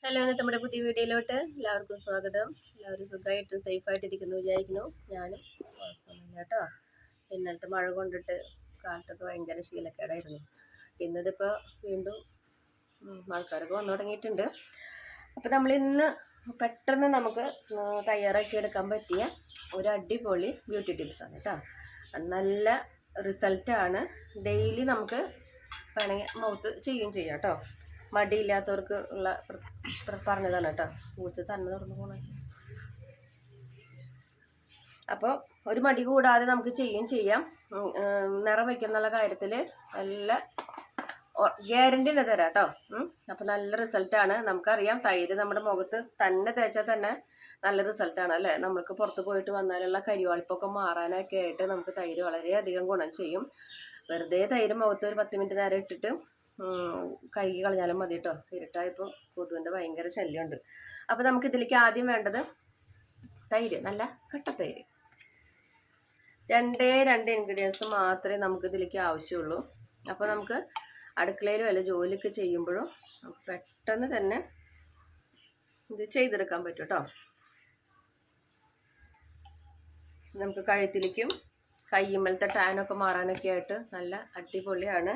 Hello, ഇന്നത്തെ നമ്മുടെ പുതിയ വീഡിയോയിലോട്ട് എല്ലാവർക്കും സ്വാഗതം. എല്ലാവരും സുഖമായിട്ടും സേഫായിട്ടിരിക്കുന്നു വിചാരിക്കുന്നു. ഞാനും കുഴപ്പമൊന്നുമില്ല കേട്ടോ. ഇന്നലത്തെ മഴ കൊണ്ടിട്ട് കാലത്തൊക്കെ ഭയങ്കര ശീലക്കേടായിരുന്നു. ഇന്നതിപ്പോൾ വീണ്ടും ആൾക്കാരൊക്കെ വന്നു തുടങ്ങിയിട്ടുണ്ട്. അപ്പോൾ നമ്മളിന്ന് പെട്ടെന്ന് നമുക്ക് തയ്യാറാക്കി എടുക്കാൻ പറ്റിയ ഒരു അടിപൊളി ബ്യൂട്ടി ടിപ്സാണ് കേട്ടോ. നല്ല റിസൾട്ടാണ്. ഡെയിലി നമുക്ക് വേണമെങ്കിൽ മൗത്ത് ചെയ്യുകയും ചെയ്യാം കേട്ടോ. മടിയില്ലാത്തവർക്ക് ഉള്ള പറഞ്ഞതാണ് കേട്ടോ. പൂച്ച തന്നെ തുറന്നു പോകണേ. അപ്പോൾ ഒരു മടി കൂടാതെ നമുക്ക് ചെയ്യുകയും ചെയ്യാം. നിറം വയ്ക്കുന്നുള്ള കാര്യത്തിൽ നല്ല ഗ്യാരണ്ടി തന്നെ തരാം കേട്ടോ. അപ്പം നല്ല റിസൾട്ടാണ്. നമുക്കറിയാം തൈര് നമ്മുടെ മുഖത്ത് തന്നെ തേച്ചാൽ തന്നെ നല്ല റിസൾട്ടാണ് അല്ലേ. നമുക്ക് പുറത്ത് പോയിട്ട് വന്നാലുള്ള കരിവാളിപ്പൊക്കെ മാറാനൊക്കെ ആയിട്ട് നമുക്ക് തൈര് വളരെയധികം ഗുണം ചെയ്യും. വെറുതെ തൈര് മുഖത്ത് ഒരു 10 മിനിറ്റ് നേരം ഇട്ടിട്ട് കഴുകി കളഞ്ഞാലും മതി കേട്ടോ. ഇരുട്ടായപ്പോൾ കൊതുവിൻ്റെ ഭയങ്കര ശല്യമുണ്ട്. അപ്പോൾ നമുക്ക് ഇതിലേക്ക് ആദ്യം വേണ്ടത് തൈര്, നല്ല കട്ടത്തൈര്. 2 ഇൻഗ്രീഡിയൻസ് മാത്രമേ നമുക്ക് ഇതിലേക്ക് ആവശ്യമുള്ളൂ. അപ്പോൾ നമുക്ക് അടുക്കളയിലും അല്ല ജോലിയൊക്കെ ചെയ്യുമ്പോഴും നമുക്ക് പെട്ടെന്ന് തന്നെ ഇത് ചെയ്തെടുക്കാൻ പറ്റും കേട്ടോ. നമുക്ക് കഴുത്തിലേക്കും കയ്യുമ്മലത്തെ ടാനൊക്കെ മാറാനൊക്കെ ആയിട്ട് നല്ല അടിപൊളിയാണ്.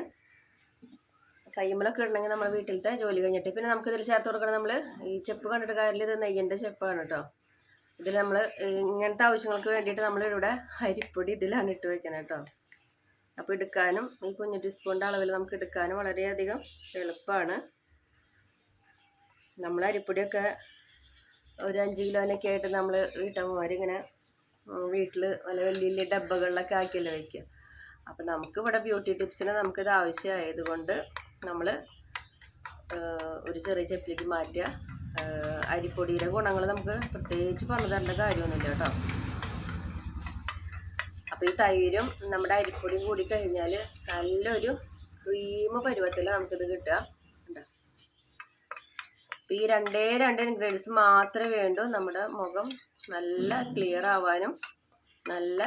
കയ്യുമ്മലൊക്കെ ഇടണമെങ്കിൽ നമ്മൾ വീട്ടിലത്തെ ജോലി കഴിഞ്ഞിട്ട് പിന്നെ നമുക്ക് ഇതിൽ ചേർത്ത് കൊടുക്കണം. നമ്മൾ ഈ ചെപ്പ് കണ്ടിട്ട് കാര്യമില്ല, ഇത് നെയ്യൻ്റെ ചെപ്പാണ് കേട്ടോ. ഇതിൽ നമ്മൾ ഇങ്ങനത്തെ ആവശ്യങ്ങൾക്ക് വേണ്ടിയിട്ട് നമ്മളിവിടെ അരിപ്പൊടി ഇതിലാണ് ഇട്ട് വയ്ക്കുന്നത് കേട്ടോ. അപ്പോൾ എടുക്കാനും ഈ കുഞ്ഞു ടീസ്പൂണിൻ്റെ അളവിൽ നമുക്ക് എടുക്കാനും വളരെയധികം എളുപ്പമാണ്. നമ്മൾ അരിപ്പൊടിയൊക്കെ ഒരു 5 കിലോനൊക്കെ ആയിട്ട് നമ്മൾ വീട്ടമ്മമാരിങ്ങനെ വീട്ടിൽ നല്ല വലിയ വലിയ ഡബ്ബകളിലൊക്കെ ആക്കിയല്ലേ വയ്ക്കുക. അപ്പം നമുക്കിവിടെ ബ്യൂട്ടി ടിപ്സിന് നമുക്കിത് ആവശ്യമായതുകൊണ്ട് നമ്മൾ ഒരു ചെറിയ ചെപ്പിലേക്ക് മാറ്റുക. അരിപ്പൊടിയുടെ ഗുണങ്ങൾ നമുക്ക് പ്രത്യേകിച്ച് പറഞ്ഞു തരേണ്ട കാര്യമൊന്നുമില്ല കേട്ടോ. അപ്പോൾ ഈ തൈരും നമ്മുടെ അരിപ്പൊടിയും കൂടി കഴിഞ്ഞാൽ നല്ലൊരു ക്രീം പരുവത്തിൽ നമുക്കിത് കിട്ടുക. അപ്പോൾ ഈ 2 ഇൻഗ്രീഡിയൻസ് മാത്രമേ വേണ്ടൂ നമ്മുടെ മുഖം നല്ല ക്ലിയർ ആവാനും നല്ല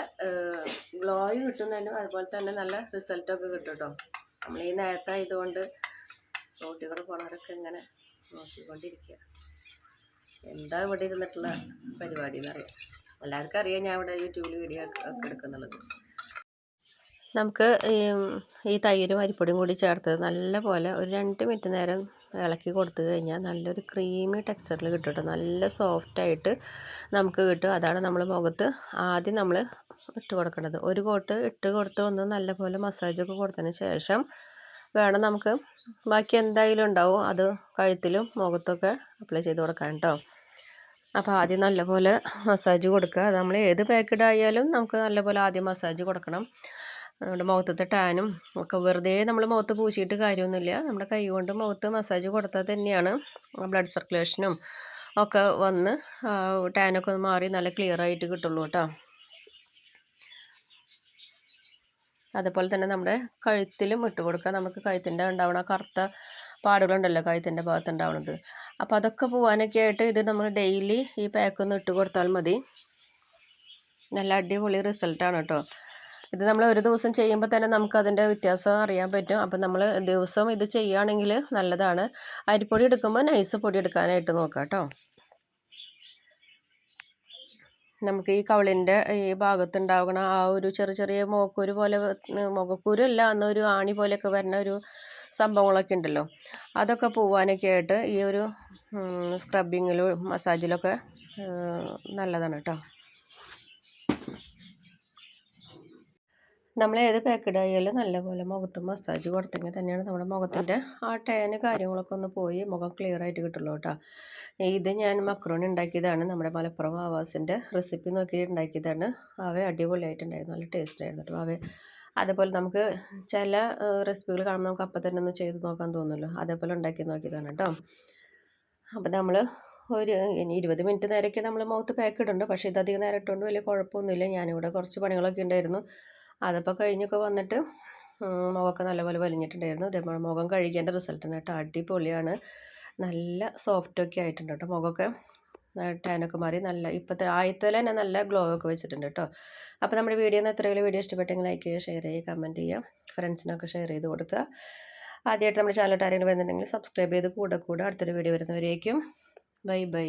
ഗ്ലോയും കിട്ടുന്നതിനും അതുപോലെ തന്നെ നല്ല റിസൾട്ടൊക്കെ കിട്ടും കേട്ടോ. നമ്മൾ ഈ നേരത്തായതുകൊണ്ട് റോട്ടിലൂടെ പോണവരൊക്കെ ഇങ്ങനെ നോക്കിക്കൊണ്ടിരിക്കുക. എന്താ ഇവിടെ ഇരുന്നിട്ടുള്ള പരിപാടി എന്നറിയാം. എല്ലാവർക്കും അറിയാം ഞാൻ ഇവിടെ യൂട്യൂബിൽ വീഡിയോ ഒക്കെ എടുക്കുന്നുള്ളത്. നമുക്ക് ഈ തൈരും അരിപ്പൊടിയും കൂടി ചേർത്ത് നല്ല പോലെ ഒരു 2 മിനിറ്റ് നേരം ഇളക്കി കൊടുത്തു കഴിഞ്ഞാൽ നല്ലൊരു ക്രീമി ടെക്സ്ചറിൽ കിട്ടും കേട്ടോ. നല്ല സോഫ്റ്റായിട്ട് നമുക്ക് കിട്ടും. അതാണ് നമ്മൾ മുഖത്ത് ആദ്യം നമ്മൾ ഇട്ട് കൊടുക്കേണ്ടത്. ഒരു കോട്ട് ഇട്ട് കൊടുത്ത് ഒന്ന് നല്ലപോലെ മസാജൊക്കെ കൊടുത്തതിന് ശേഷം വേണം നമുക്ക് ബാക്കി എന്തായാലും ഉണ്ടാവും അത് കഴുത്തിലും മുഖത്തൊക്കെ അപ്ലൈ ചെയ്ത് കൊടുക്കാൻ കേട്ടോ. അപ്പോൾ ആദ്യം നല്ലപോലെ മസാജ് കൊടുക്കുക. അത് നമ്മൾ ഏത് പാക്കഡ് ആയാലും നമുക്ക് നല്ലപോലെ ആദ്യം മസാജ് കൊടുക്കണം. നമ്മുടെ മുഖത്തെ ടാനും ഒക്കെ വെറുതെ നമ്മൾ മുഖത്ത് പൂശിയിട്ട് കാര്യമൊന്നുമില്ല. നമ്മുടെ കൈ കൊണ്ട് മുഖത്ത് മസാജ് കൊടുത്താൽ തന്നെയാണ് ബ്ലഡ് സർക്കുലേഷനും ഒക്കെ വന്ന് ടാനൊക്കെ ഒന്ന് മാറി നല്ല ക്ലിയർ ആയിട്ട് കിട്ടുള്ളൂ കേട്ടോ. അതുപോലെ തന്നെ നമ്മുടെ കഴുത്തിലും ഇട്ട് കൊടുക്കുക. നമുക്ക് കഴുത്തിൻ്റെ ഉണ്ടാവണ കറുത്ത പാടുകളുണ്ടല്ലോ കഴുത്തിൻ്റെ ഭാഗത്ത് ഉണ്ടാവുന്നത്, അപ്പോൾ അതൊക്കെ പോകാനൊക്കെ ആയിട്ട് ഇത് നമ്മൾ ഡെയിലി ഈ പാക്കൊന്ന് ഇട്ട് കൊടുത്താൽ മതി. നല്ല അടിപൊളി റിസൾട്ടാണ് കേട്ടോ. ഇത് നമ്മൾ ഒരു ദിവസം ചെയ്യുമ്പോൾ തന്നെ നമുക്കതിൻ്റെ വ്യത്യാസം അറിയാൻ പറ്റും. അപ്പം നമ്മൾ ദിവസം ഇത് ചെയ്യുകയാണെങ്കിൽ നല്ലതാണ്. അരിപ്പൊടി എടുക്കുമ്പോൾ നൈസ് പൊടി എടുക്കാനായിട്ട് നോക്കാം കേട്ടോ. നമുക്ക് ഈ കവിളിൻ്റെ ഈ ഭാഗത്തുണ്ടാകണ ആ ഒരു ചെറിയ മുഖക്കുരു പോലെ, മുഖക്കുരു അല്ല എന്നൊരു ആണി പോലെയൊക്കെ വരുന്ന ഒരു സംഭവങ്ങളൊക്കെ ഉണ്ടല്ലോ, അതൊക്കെ പോവാനൊക്കെ ആയിട്ട് ഈ ഒരു സ്ക്രബിങ്ങിലും മസാജിലൊക്കെ നല്ലതാണ് കേട്ടോ. നമ്മൾ ഏത് പാക്കഡ് ആയാലും നല്ലപോലെ മുഖത്ത് മസാജ് കൊടുത്തെങ്കിൽ തന്നെയാണ് നമ്മുടെ മുഖത്തിൻ്റെ ആ ടാന് കാര്യങ്ങളൊക്കെ ഒന്ന് പോയി മുഖം ക്ലിയർ ആയിട്ട് കിട്ടുള്ളൂ കേട്ടോ. ഇത് ഞാൻ മക്രോണി ഉണ്ടാക്കിയതാണ്. നമ്മുടെ മലപ്പുറം ആവാസിൻ്റെ റെസിപ്പി നോക്കിയിട്ട് ഉണ്ടാക്കിയതാണ്. അടിപൊളിയായിട്ടുണ്ടായിരുന്നു, നല്ല ടേസ്റ്റ് ആയിരുന്നു കേട്ടോ. അതേപോലെ നമുക്ക് ചില റെസിപ്പികൾ കാണുമ്പോൾ നമുക്ക് അപ്പം തന്നെ ഒന്ന് ചെയ്ത് നോക്കാൻ തോന്നുമല്ലോ, അതേപോലെ ഉണ്ടാക്കി നോക്കിയതാണ് കേട്ടോ. അപ്പം നമ്മൾ ഒരു 20 മിനിറ്റ് നേരമൊക്കെ നമ്മൾ മുഖത്ത് പാക്ക് ഇടുന്നുണ്ട്. പക്ഷേ ഇതധികം നേരം ഇട്ടുകൊണ്ട് വലിയ കുഴപ്പമൊന്നുമില്ല. ഞാനിവിടെ കുറച്ച് പണികളൊക്കെ ഉണ്ടായിരുന്നു, അതപ്പോൾ കഴിഞ്ഞൊക്കെ വന്നിട്ട് മുഖമൊക്കെ നല്ലപോലെ വലിഞ്ഞിട്ടുണ്ടായിരുന്നു. അതേപോലെ മുഖം കഴുകിയതിൻ്റെ റിസൾട്ടാണ് കേട്ടോ. അടിപൊളിയാണ്, നല്ല സോഫ്റ്റൊക്കെ ആയിട്ടുണ്ട് കേട്ടോ. മുഖമൊക്കെ ടാനൊക്കെ മാറി നല്ല ഇപ്പോഴത്തെ ആദ്യത്തിൽ തന്നെ നല്ല ഗ്ലോ ഒക്കെ വെച്ചിട്ടുണ്ട് കേട്ടോ. അപ്പോൾ നമ്മുടെ വീഡിയോ എത്രയെങ്കിലും വീഡിയോ ഇഷ്ടപ്പെട്ടെങ്കിൽ ലൈക്ക് ചെയ്യുക, ഷെയർ ചെയ്യുക, കമൻറ്റ് ചെയ്യുക, ഫ്രണ്ട്സിനൊക്കെ ഷെയർ ചെയ്ത് കൊടുക്കുക. ആദ്യമായിട്ട് നമ്മുടെ ചാനലിലോട്ട് ആരെങ്കിലും വരുന്നുണ്ടെങ്കിൽ സബ്സ്ക്രൈബ് ചെയ്ത് കൂടെ അടുത്തൊരു വീഡിയോ വരുന്നവരേക്കും ബൈ ബൈ.